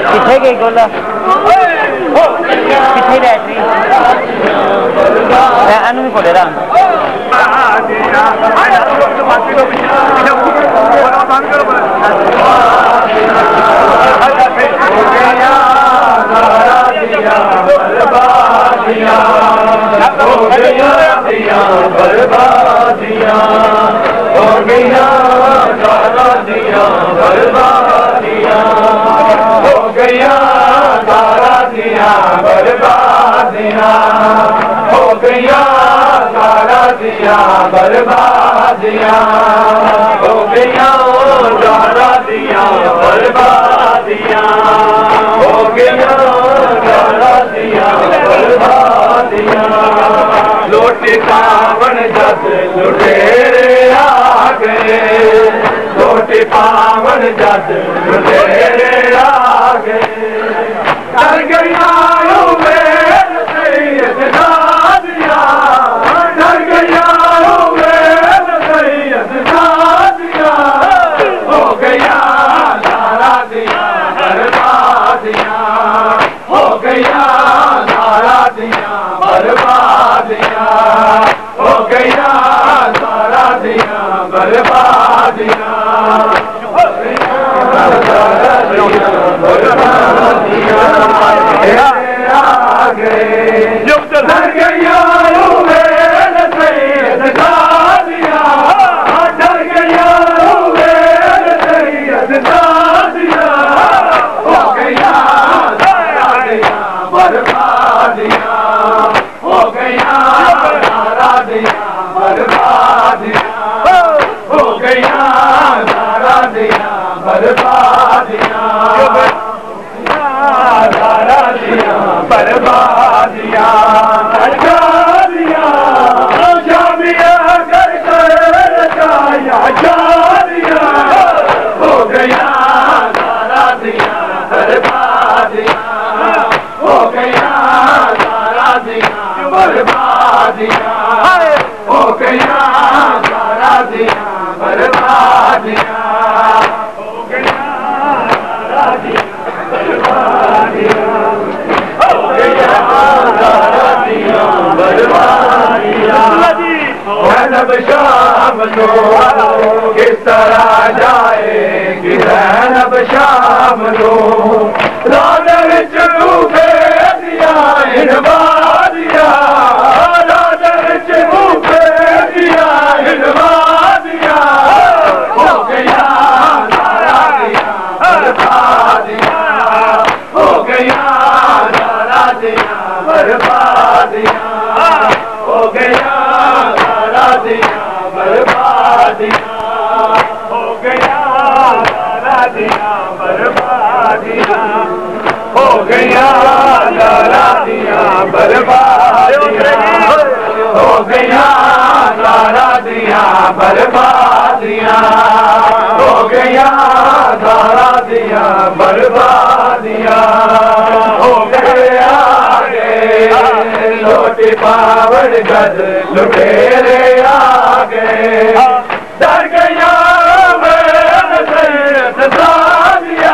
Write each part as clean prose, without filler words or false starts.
किथे गई गोला किथे बैटरी मैं अनु भी बोले रहा बर्बादियां हो गया सारा दिया बर्बादियां हो गया सारा दिया बर्बादियां लौट पावन जब लुटेरे आ गए लौट पावन जब लुटेरे आ गए डर गया बर्बादियां दिया जामिया कर रचाया जारिया हो गया सारा दिया बर्बादिया हो गया सारा दिया बर्बादिया हो गया सारा दिया बर्बादिया हो गया सारा दिया बर्बादिया हो गया सारा दिया बर्बादिया ज़ैनब शाम को किस तरह जाएगी ज़ैनब शाम को रात विच डूबे दिया हिरवादिया रात विच डूबे दिया हिरवादिया हो गया सारा दिया बर्बादिया हो गया सारा दिया बर्बादिया हो गया सारा दिया बर्बादिया हो गया सारा दिया बर्बादिया हो गया सारा दिया बर्बादिया हो गया सारा दिया बर्बादिया हो गया सारा दिया बर्बादिया हो गया लोटी पावड़ गद लुटेरे आ गए डर गया मैं सजा दिया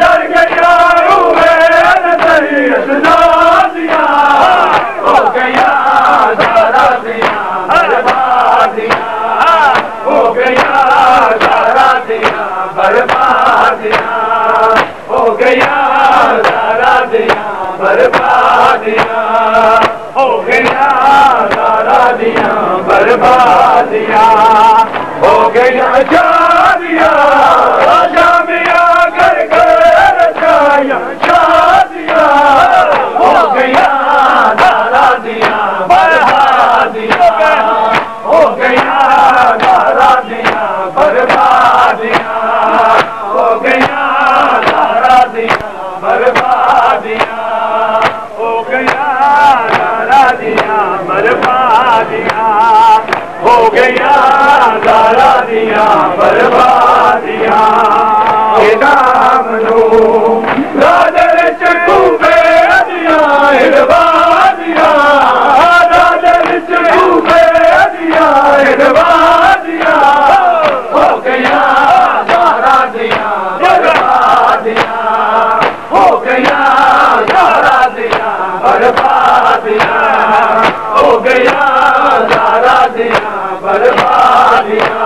डर गया मैं सजा दिया हो गया सारा दिया बर्बादिया हो गया सारा दिया बर्बादिया हो गया सारा दिया बर्बादिया हो गया सारा दिया बर्बादिया हो गया जारिया जामिया कर रचाया शादिया हो गया सारा दिया बर्बादिया हो गया सारा दिया बर्बादिया हो गया सारा दिया बर्बादिया हो गया सारा दिया बर्बादिया हो गया सारा दिया बर्बादिया नाम लो राजर चकू पे दिया हिरवादिया राजर चकू पे दिया हिरवादिया हो गया सारा दिया बर्बादिया हो गया सारा दिया बर्बादिया हो गया सारा दिया बर्बादिया